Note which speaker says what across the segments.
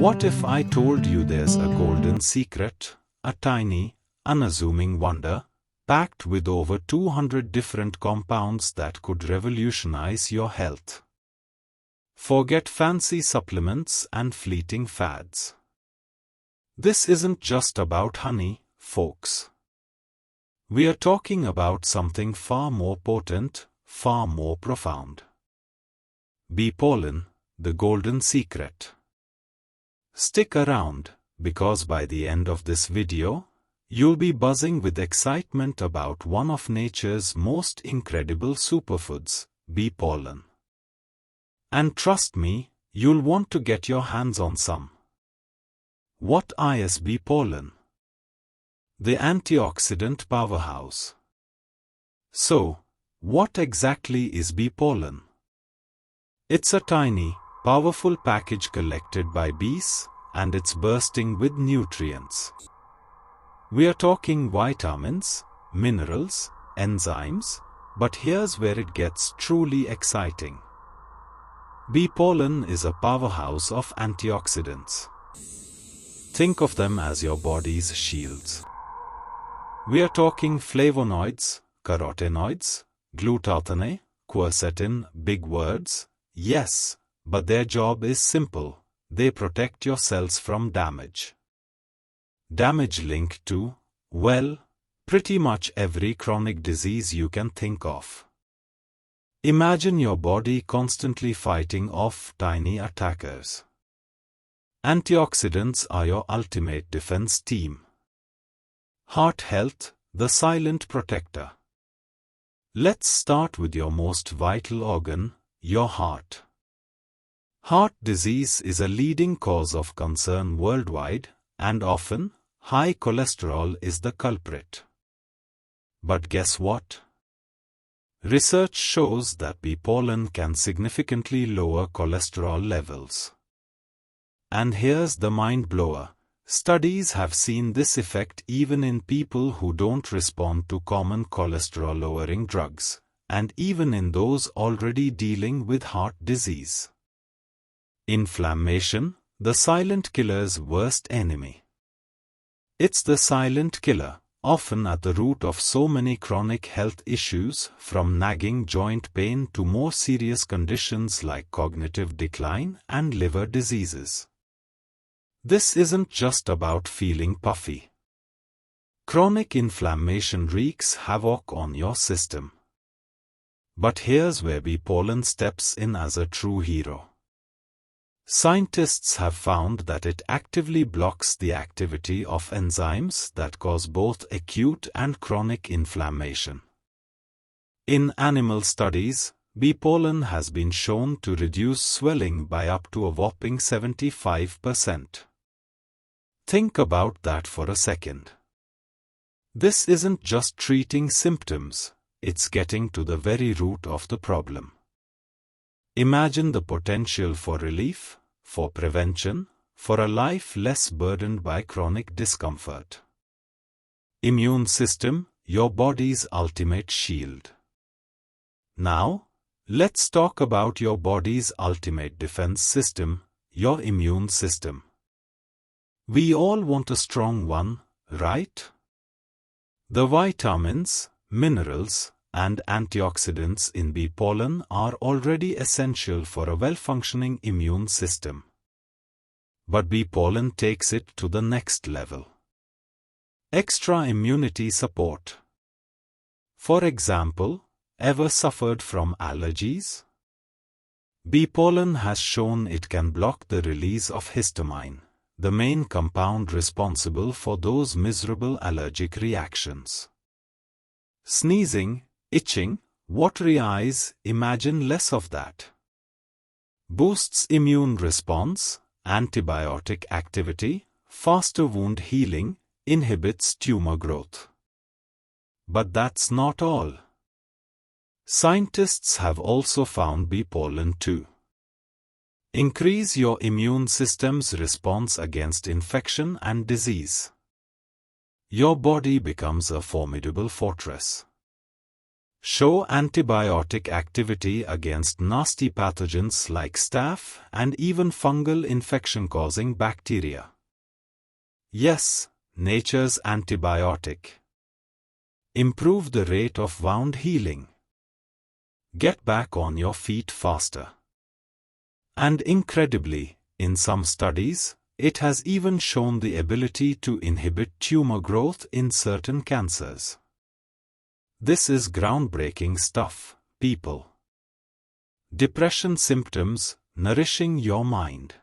Speaker 1: What if I told you there's a golden secret, a tiny, unassuming wonder, packed with over 200 different compounds that could revolutionize your health? Forget fancy supplements and fleeting fads. This isn't just about honey, folks. We are talking about something far more potent, far more profound. Bee pollen, the golden secret. Stick around, because by the end of this video, you'll be buzzing with excitement about one of nature's most incredible superfoods, bee pollen. And trust me, you'll want to get your hands on some. What is bee pollen? The antioxidant powerhouse. So, what exactly is bee pollen? It's a tiny, powerful package collected by bees, and it's bursting with nutrients. We are talking vitamins, minerals, enzymes, but here's where it gets truly exciting. Bee pollen is a powerhouse of antioxidants. Think of them as your body's shields. We are talking flavonoids, carotenoids, glutathione, quercetin, big words, yes, but their job is simple. They protect your cells from damage. Damage linked to, well, pretty much every chronic disease you can think of. Imagine your body constantly fighting off tiny attackers. Antioxidants are your ultimate defense team. Heart health, the silent protector. Let's start with your most vital organ, your heart. Heart disease is a leading cause of concern worldwide, and often, high cholesterol is the culprit. But guess what? Research shows that bee pollen can significantly lower cholesterol levels. And here's the mind blower. Studies have seen this effect even in people who don't respond to common cholesterol-lowering drugs, and even in those already dealing with heart disease. Inflammation, the silent killer's worst enemy. It's the silent killer, often at the root of so many chronic health issues, from nagging joint pain to more serious conditions like cognitive decline and liver diseases. This isn't just about feeling puffy. Chronic inflammation wreaks havoc on your system. But here's where bee pollen steps in as a true hero. Scientists have found that it actively blocks the activity of enzymes that cause both acute and chronic inflammation. In animal studies, bee pollen has been shown to reduce swelling by up to a whopping 75%. Think about that for a second. This isn't just treating symptoms, it's getting to the very root of the problem. Imagine the potential for relief, for prevention, for a life less burdened by chronic discomfort. Immune system, your body's ultimate shield. Now, let's talk about your body's ultimate defense system, your immune system. We all want a strong one, right? The vitamins, minerals, and antioxidants in bee pollen are already essential for a well-functioning immune system. But bee pollen takes it to the next level. Extra immunity support. For example, ever suffered from allergies? Bee pollen has shown it can block the release of histamine, the main compound responsible for those miserable allergic reactions. Sneezing, itching, watery eyes, imagine less of that. Boosts immune response, antibiotic activity, faster wound healing, inhibits tumor growth. But that's not all. Scientists have also found bee pollen to increase your immune system's response against infection and disease. Your body becomes a formidable fortress. show antibiotic activity against nasty pathogens like staph and even fungal infection-causing bacteria. Yes, nature's antibiotic. Improve the rate of wound healing. Get back on your feet faster. And incredibly, in some studies, it has even shown the ability to inhibit tumor growth in certain cancers. This is groundbreaking stuff, people. Depression symptoms, nourishing your mind.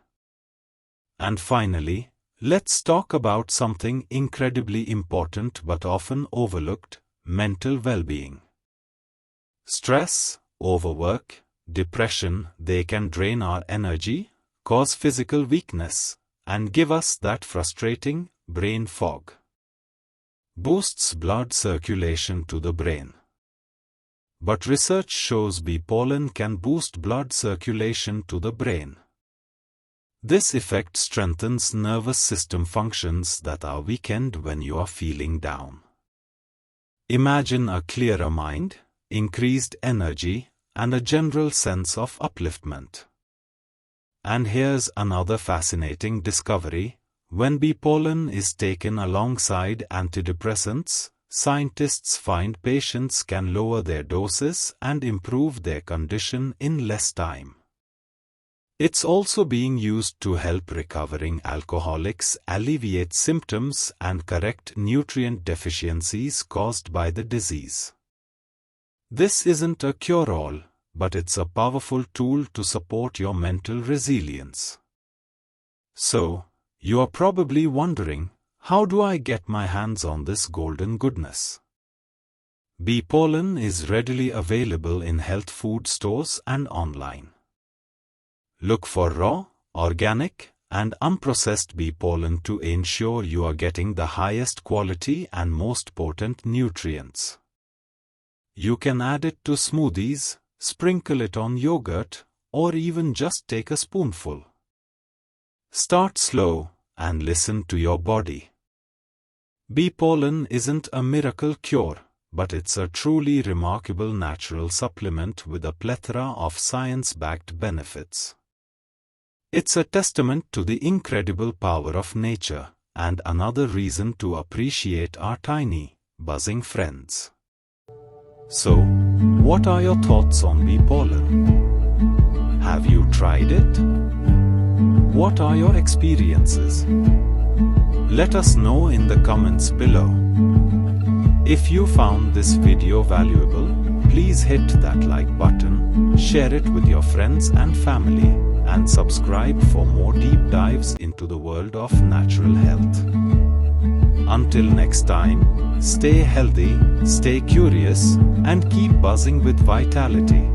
Speaker 1: And finally, let's talk about something incredibly important but often overlooked: mental well-being. Stress, overwork, depression, they can drain our energy, cause physical weakness, and give us that frustrating brain fog. Boosts blood circulation to the brain. But research shows bee pollen can boost blood circulation to the brain. This effect strengthens nervous system functions that are weakened when you are feeling down. Imagine a clearer mind, increased energy, and a general sense of upliftment. And here's another fascinating discovery. When bee pollen is taken alongside antidepressants, scientists find patients can lower their doses and improve their condition in less time. It's also being used to help recovering alcoholics alleviate symptoms and correct nutrient deficiencies caused by the disease. This isn't a cure-all, but it's a powerful tool to support your mental resilience. So, you are probably wondering, how do I get my hands on this golden goodness? Bee pollen is readily available in health food stores and online. Look for raw, organic, and unprocessed bee pollen to ensure you are getting the highest quality and most potent nutrients. You can add it to smoothies, sprinkle it on yogurt, or even just take a spoonful. Start slow and listen to your body. Bee pollen isn't a miracle cure, but it's a truly remarkable natural supplement with a plethora of science-backed benefits. It's a testament to the incredible power of nature, and another reason to appreciate our tiny, buzzing friends. So, what are your thoughts on bee pollen? Have you tried it? What are your experiences? Let us know in the comments below. If you found this video valuable, please hit that like button, share it with your friends and family, and subscribe for more deep dives into the world of natural health. Until next time, stay healthy, stay curious, and keep buzzing with vitality.